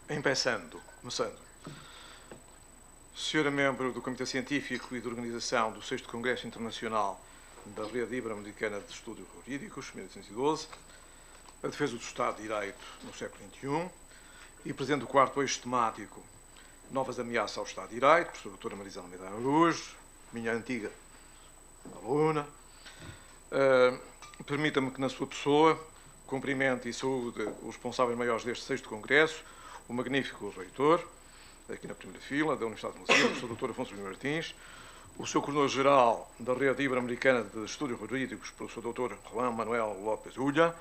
Começando. Senhora membro do Comitê Científico e de Organização do 6º Congresso Internacional da Rede Ibero-Americana de Estudos Jurídicos, 1812, a defesa do Estado de Direito no século XXI e presidente do 4º eixo temático Novas ameaças ao Estado de Direito, professora doutora Marisa Almeida Araújo, minha antiga aluna. Permita-me que, na sua pessoa, cumprimente e saúde os responsáveis maiores deste 6º Congresso, o magnífico reitor, aqui na primeira fila, da Universidade de Lisboa, o professor Dr. Afonso Lima Martins, o seu coordenador-geral da Rede Ibero-Americana de Estudos Jurídicos, professor Dr. Juan Manuel López Ulla,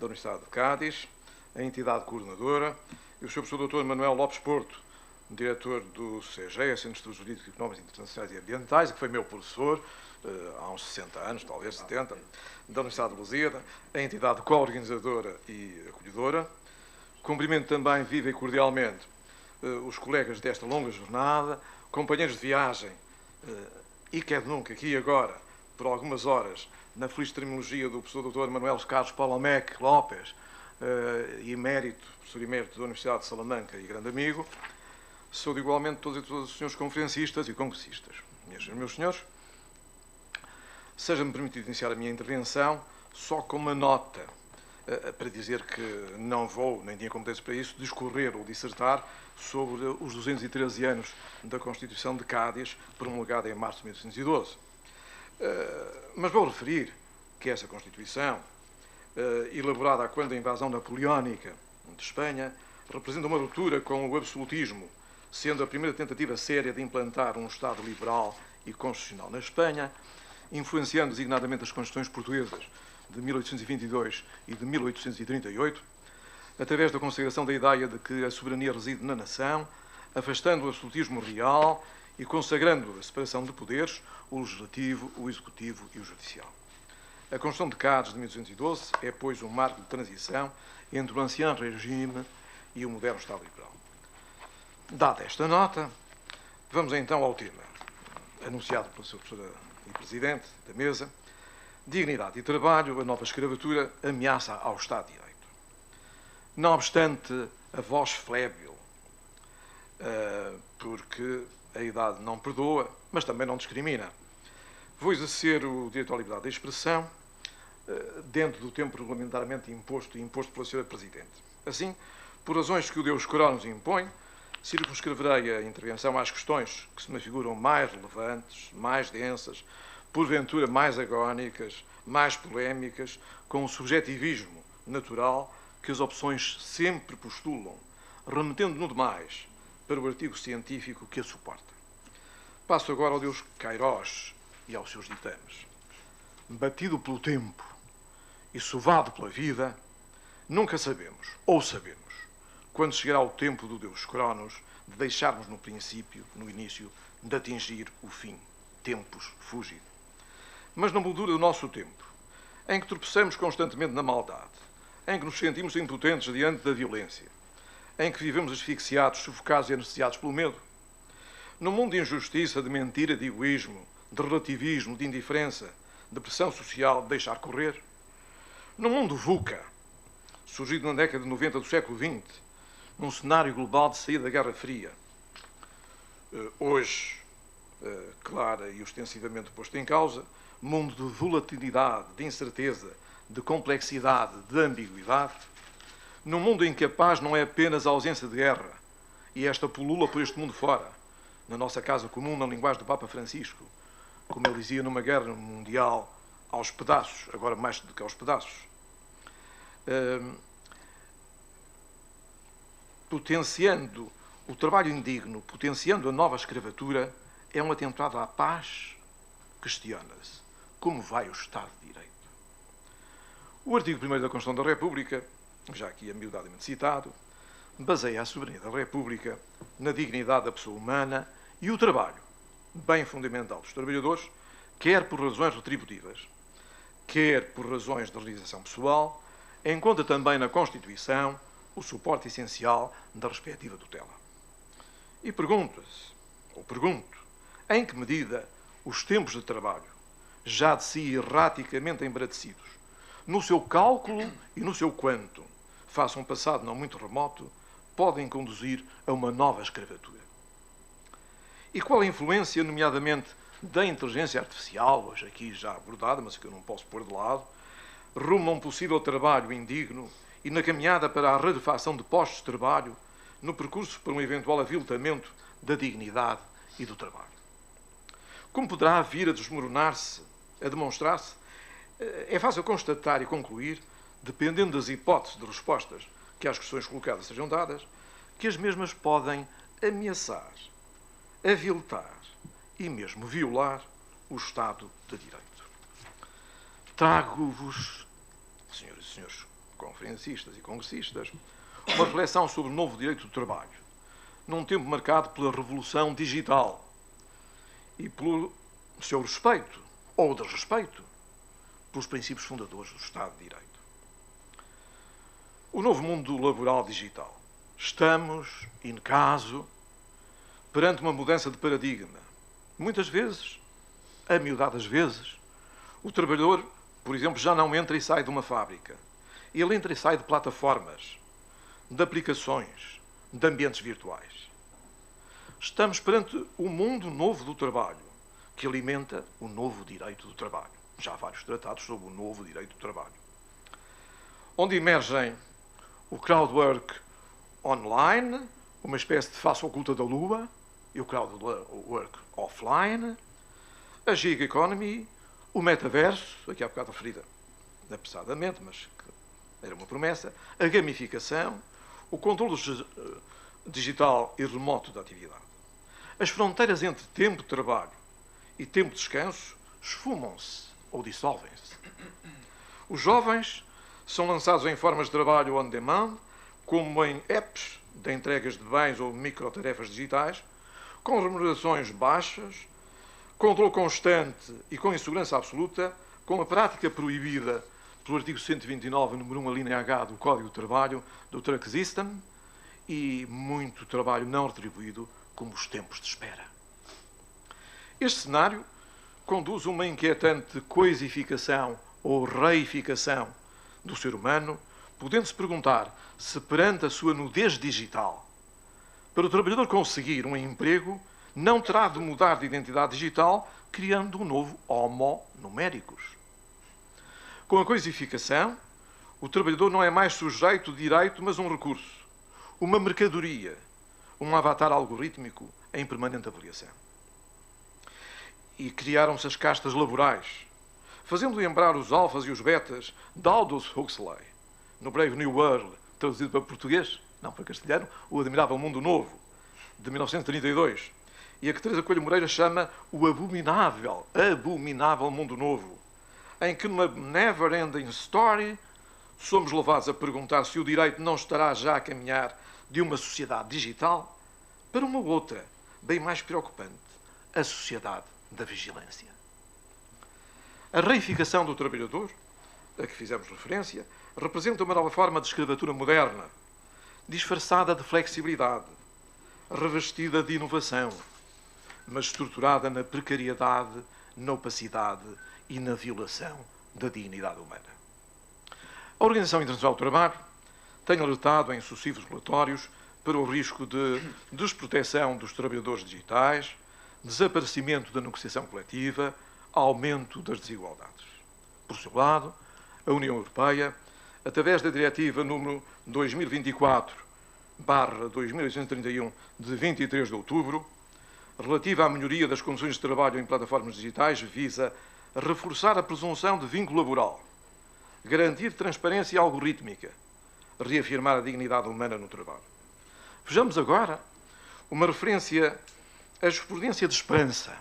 da Universidade de Cádiz, a entidade coordenadora, e o seu professor Dr. Manuel Lopes Porto, diretor do CEGEA, Centro de Estudos Jurídicos, Económicos, Internacionais e Ambientais, que foi meu professor há uns 60 anos, talvez 70, da Universidade de Lusíada, a entidade co-organizadora e acolhedora. Cumprimento também viva e cordialmente os colegas desta longa jornada, companheiros de viagem, e quer nunca, aqui e agora, por algumas horas, na feliz terminologia do professor Dr. Manuel Carlos Palomec Lopes, professor emérito da Universidade de Salamanca e grande amigo. Saúdo igualmente todos e todos os senhores conferencistas e congressistas. Meus senhores, seja-me permitido iniciar a minha intervenção só com uma nota, para dizer que não vou, nem tinha competência para isso, discorrer ou dissertar sobre os 213 anos da Constituição de Cádiz, promulgada em março de 1812. Mas vou referir que essa Constituição, elaborada quando a invasão napoleónica de Espanha, representa uma ruptura com o absolutismo, sendo a primeira tentativa séria de implantar um Estado liberal e constitucional na Espanha, influenciando designadamente as Constituições portuguesas de 1822 e de 1838, através da consagração da ideia de que a soberania reside na nação, afastando o absolutismo real e consagrando a separação de poderes, o legislativo, o executivo e o judicial. A Constituição de Cádiz de 1812 é, pois, um marco de transição entre o ancien regime e o moderno Estado liberal. Dada esta nota, vamos então ao tema anunciado pela sua professora e presidente da mesa: dignidade e trabalho, a nova escravatura, ameaça ao Estado de Direito. Não obstante a voz flébil, porque a idade não perdoa, mas também não discrimina, vou exercer o direito à liberdade de expressão dentro do tempo regulamentarmente imposto pela senhora Presidente. Assim, por razões que o Deus Corão nos impõe, circunscreverei a intervenção às questões que se me figuram mais relevantes, mais densas, porventura mais agónicas, mais polémicas, com o subjetivismo natural que as opções sempre postulam, remetendo no demais para o artigo científico que a suporta. Passo agora ao Deus Queiroz e aos seus ditames. Batido pelo tempo e sovado pela vida, nunca sabemos, ou sabemos, quando chegará o tempo do Deus Cronos de deixarmos no princípio, no início, de atingir o fim, tempos fugido. Mas na moldura do nosso tempo, em que tropeçamos constantemente na maldade, em que nos sentimos impotentes diante da violência, em que vivemos asfixiados, sufocados e anestesiados pelo medo, num mundo de injustiça, de mentira, de egoísmo, de relativismo, de indiferença, de pressão social, de deixar correr, num mundo VUCA, surgido na década de 90 do século XX, num cenário global de saída da Guerra Fria, hoje, clara e ostensivamente posto em causa, mundo de volatilidade, de incerteza, de complexidade, de ambiguidade, num mundo em que a paz não é apenas a ausência de guerra, e esta pulula por este mundo fora, na nossa casa comum, na linguagem do Papa Francisco, como ele dizia, numa guerra mundial aos pedaços, agora mais do que aos pedaços. Potenciando o trabalho indigno, potenciando a nova escravatura, é um atentado à paz? Questiona-se. Como vai o Estado de Direito? O artigo 1º da Constituição da República, já aqui amiudadamente citado, baseia a soberania da República na dignidade da pessoa humana e o trabalho, bem fundamental dos trabalhadores, quer por razões retributivas, quer por razões de realização pessoal, encontra também na Constituição o suporte essencial da respectiva tutela. E pergunto, em que medida os tempos de trabalho, já de si erraticamente embratecidos, no seu cálculo e no seu quanto, face a um passado não muito remoto, podem conduzir a uma nova escravatura. E qual a influência, nomeadamente, da inteligência artificial, hoje aqui já abordada, mas que eu não posso pôr de lado, rumo a um possível trabalho indigno e na caminhada para a rarefação de postos de trabalho, no percurso para um eventual aviltamento da dignidade e do trabalho. Como poderá vir a desmoronar-se, a demonstrar-se? É fácil constatar e concluir, dependendo das hipóteses de respostas que às questões colocadas sejam dadas, que as mesmas podem ameaçar, aviltar e mesmo violar o Estado de Direito. Trago-vos, senhoras e senhores conferencistas e congressistas, uma reflexão sobre o novo direito do trabalho, num tempo marcado pela revolução digital e pelo seu respeito, ou desrespeito, pelos princípios fundadores do Estado de Direito. O novo mundo laboral digital. Estamos, in caso, perante uma mudança de paradigma. Muitas vezes, amiudadas vezes, o trabalhador, por exemplo, já não entra e sai de uma fábrica. Ele entra e sai de plataformas, de aplicações, de ambientes virtuais. Estamos perante o mundo novo do trabalho, que alimenta o novo direito do trabalho. Já há vários tratados sobre o novo direito do trabalho. Onde emergem o crowdwork online, uma espécie de face oculta da lua, e o crowdwork offline, a gig economy, o metaverso, aqui há bocado referida apressadamente, mas que era uma promessa, a gamificação, o controle digital e remoto da atividade. As fronteiras entre tempo de trabalho e tempo de descanso esfumam-se ou dissolvem-se. Os jovens são lançados em formas de trabalho on demand, como em apps de entregas de bens ou microtarefas digitais, com remunerações baixas, controle constante e com insegurança absoluta, com a prática proibida pelo artigo 129, número 1, a linha H do Código de Trabalho, do Truck System, e muito trabalho não retribuído, como os tempos de espera. Este cenário conduz a uma inquietante coisificação ou reificação do ser humano, podendo-se perguntar se, perante a sua nudez digital, para o trabalhador conseguir um emprego, não terá de mudar de identidade digital, criando um novo homo numéricos. Com a coisificação, o trabalhador não é mais sujeito de direito, mas um recurso, uma mercadoria, um avatar algorítmico em permanente avaliação. E criaram-se as castas laborais, fazendo lembrar os alfas e os betas de Aldous Huxley, no Brave New World, traduzido para português, não para castelhano, o Admirável Mundo Novo, de 1932, e a que Teresa Coelho Moreira chama o abominável Mundo Novo, em que numa never-ending story somos levados a perguntar se o direito não estará já a caminhar de uma sociedade digital para uma outra, bem mais preocupante, a sociedade da vigilância. A reificação do trabalhador, a que fizemos referência, representa uma nova forma de escravatura moderna, disfarçada de flexibilidade, revestida de inovação, mas estruturada na precariedade, na opacidade e na violação da dignidade humana. A Organização Internacional do Trabalho tem alertado em sucessivos relatórios para o risco de desproteção dos trabalhadores digitais, desaparecimento da negociação coletiva, aumento das desigualdades. Por seu lado, a União Europeia, através da Diretiva número 2024/2831, de 23 de outubro, relativa à melhoria das condições de trabalho em plataformas digitais, visa reforçar a presunção de vínculo laboral, garantir transparência algorítmica, reafirmar a dignidade humana no trabalho. Vejamos agora uma referência à jurisprudência de Esperança.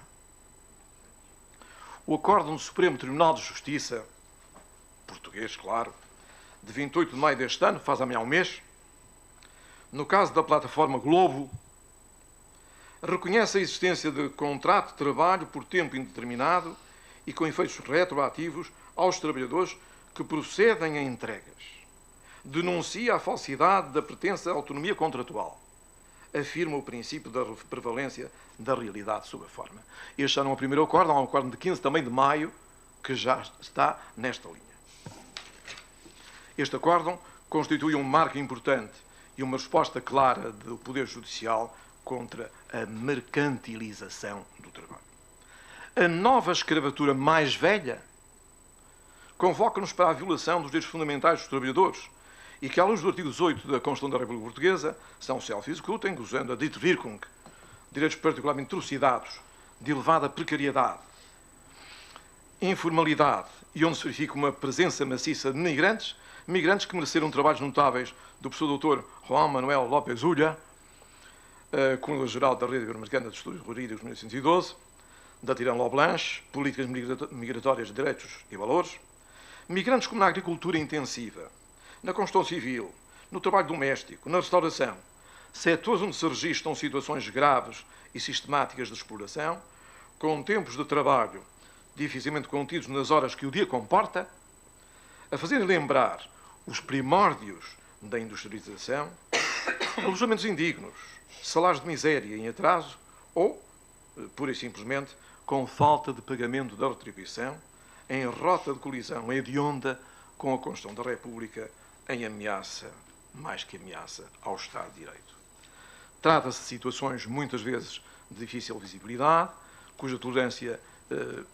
O Acórdão do Supremo Tribunal de Justiça, português, claro, de 28 de maio deste ano, faz amanhã um mês, no caso da plataforma Globo, reconhece a existência de contrato de trabalho por tempo indeterminado e com efeitos retroativos aos trabalhadores que procedem a entregas. Denuncia a falsidade da pretensa autonomia contratual. Afirma o princípio da prevalência da realidade sobre a forma. Este já não é o primeiro acórdão, há um acórdão de 15 também de maio, que já está nesta linha. Este acórdão constitui um marco importante e uma resposta clara do Poder Judicial contra a mercantilização do trabalho. A nova escravatura mais velha convoca-nos para a violação dos direitos fundamentais dos trabalhadores e que, à luz do artigo 18 da Constituição da República Portuguesa, são self-executing, usando a dita Wirkung, direitos particularmente trucidados, de elevada precariedade, informalidade e onde se verifica uma presença maciça de migrantes que mereceram trabalhos notáveis do professor Dr. Juan Manuel López Ulla, Coordenador-Geral da Rede Iberoamericana de Estudos Jurídicos de 1912, da Tirant Loblanche, Políticas Migratórias de Direitos e Valores, migrantes como na agricultura intensiva, na construção civil, no trabalho doméstico, na restauração, setores onde se registram situações graves e sistemáticas de exploração, com tempos de trabalho dificilmente contidos nas horas que o dia comporta, a fazer lembrar os primórdios da industrialização, alojamentos indignos, salários de miséria em atraso ou, pura e simplesmente, com falta de pagamento da retribuição, em rota de colisão hedionda com a Constituição da República, em ameaça, mais que ameaça, ao Estado de Direito. Trata-se de situações, muitas vezes, de difícil visibilidade, cuja tolerância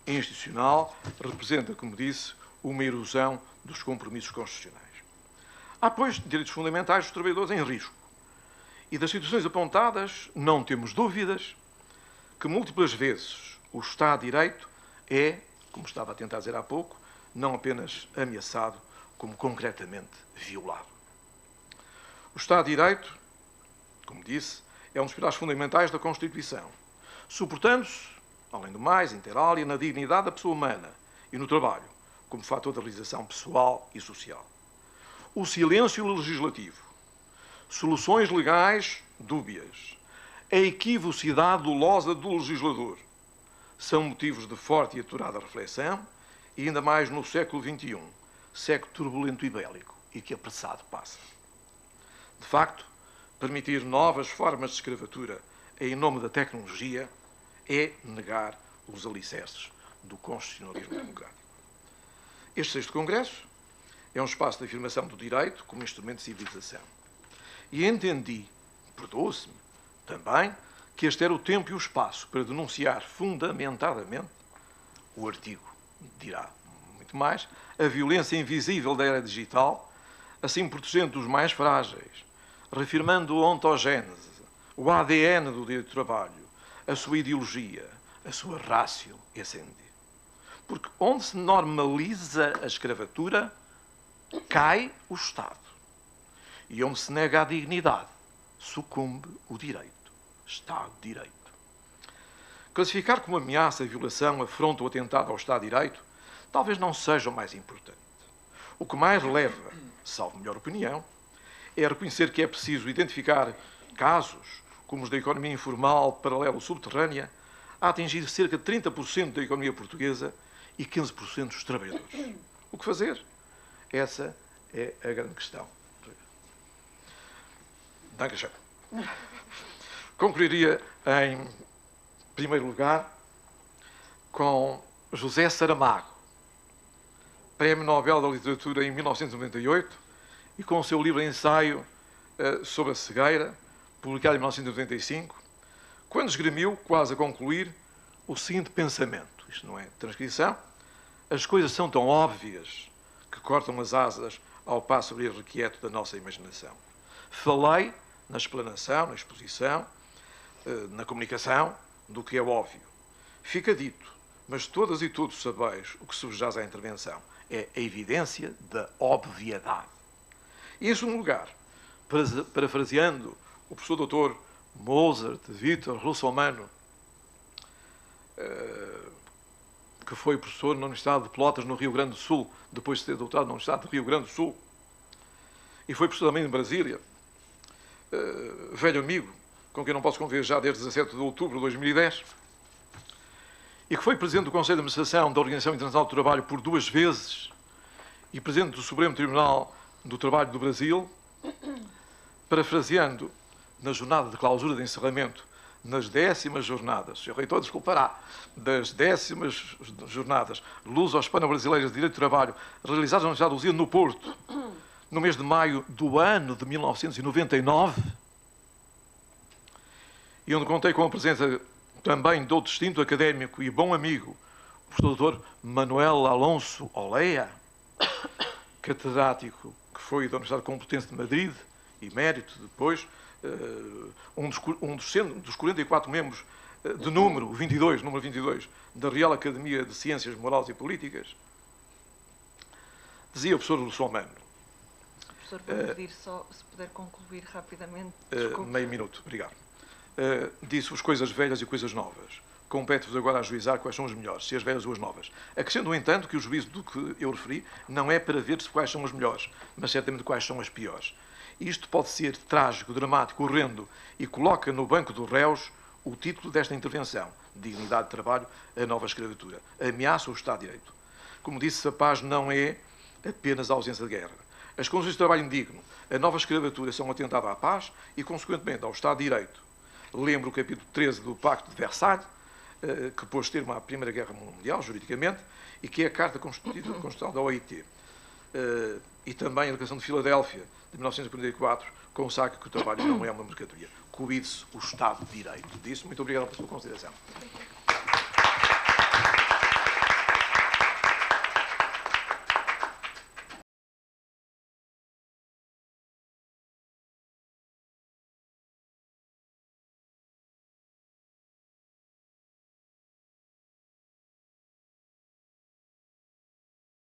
institucional representa, como disse, uma erosão dos compromissos constitucionais. Há, pois, direitos fundamentais dos trabalhadores em risco. E das situações apontadas, não temos dúvidas que múltiplas vezes o Estado de Direito é, como estava a tentar dizer há pouco, não apenas ameaçado, como concretamente violado. O Estado de Direito, como disse, é um dos pilares fundamentais da Constituição, suportando-se, além do mais, inter alia, na dignidade da pessoa humana e no trabalho, como fator de realização pessoal e social. O silêncio legislativo, soluções legais dúbias, a equivocidade dolosa do legislador são motivos de forte e aturada reflexão, e ainda mais no século XXI, século turbulento e bélico, e que apressado passa. De facto, permitir novas formas de escravatura em nome da tecnologia é negar os alicerces do constitucionalismo democrático. Este 6º Congresso é um espaço de afirmação do direito como instrumento de civilização. E entendi, perdoe-se-me, também, que este era o tempo e o espaço para denunciar fundamentadamente, o artigo dirá muito mais, a violência invisível da era digital, assim protegendo os mais frágeis, reafirmando a ontogénese, o ADN do direito do trabalho, a sua ideologia, a sua ratio essendi. Porque onde se normaliza a escravatura, cai o Estado. E onde se nega a dignidade, sucumbe o direito. Estado de Direito. Classificar como ameaça, violação, afronta ou atentado ao Estado de Direito talvez não seja o mais importante. O que mais leva, salvo melhor opinião, é reconhecer que é preciso identificar casos, como os da economia informal paralelo-subterrânea, a atingir cerca de 30% da economia portuguesa e 15% dos trabalhadores. O que fazer? Essa é a grande questão. Dankeschön. Concluiria, em primeiro lugar, com José Saramago, Prémio Nobel da Literatura em 1998, e com o seu livro ensaio sobre a cegueira, publicado em 1995, quando esgrimiu, quase a concluir, o seguinte pensamento. Isto não é transcrição. As coisas são tão óbvias que cortam as asas ao passo irrequieto da nossa imaginação. Falei na explanação, na exposição, na comunicação, do que é óbvio. Fica dito, mas todas e todos sabeis o que subjaz à intervenção. É a evidência da obviedade. E, em segundo lugar, parafraseando o professor Dr. Mozart, Vítor Russomano, que foi professor na Universidade de Pelotas, no Rio Grande do Sul, depois de ter doutorado na Universidade do Rio Grande do Sul, e foi professor também em Brasília, velho amigo, com quem não posso conviver já desde 17 de outubro de 2010, e que foi presidente do Conselho de Administração da Organização Internacional do Trabalho por 2 vezes e presidente do Supremo Tribunal do Trabalho do Brasil, parafraseando na jornada de clausura de encerramento, nas 10ª jornadas, o reitor desculpará, das 10ª jornadas luso-hispano-brasileiras de Direito do Trabalho, realizadas na Universidade de Lusíada, no Porto, no mês de maio do ano de 1999, e onde contei com a presença também do distinto académico e bom amigo, o professor Dr. Manuel Alonso Olea, catedrático que foi da Universidade Complutense de Madrid, e mérito depois, um dos 44 membros de número 22, da Real Academia de Ciências Morais e Políticas, dizia o professor Russomano. Professor, vou pedir só, se puder concluir rapidamente. Meio minuto, obrigado. Disse-vos coisas velhas e coisas novas. Compete-vos agora ajuizar quais são as melhores, se as velhas ou as novas. Acrescento, no entanto, que o juízo do que eu referi não é para ver-se quais são as melhores, mas certamente quais são as piores. Isto pode ser trágico, dramático, horrendo, e coloca no banco dos réus o título desta intervenção: Dignidade de Trabalho, a nova escravatura. Ameaça o Estado de Direito. Como disse, a paz não é apenas a ausência de guerra. As condições de trabalho indigno, a nova escravatura são um atentado à paz e, consequentemente, ao Estado de Direito. Lembro o capítulo 13 do Pacto de Versalhes, que pôs termo à Primeira Guerra Mundial, juridicamente, e que é a Carta Constitucional da OIT. E também a Declaração de Filadélfia, de 1944, consagra que o trabalho não é uma mercadoria. Cuide-se o Estado de Direito. Disso, muito obrigado pela sua consideração.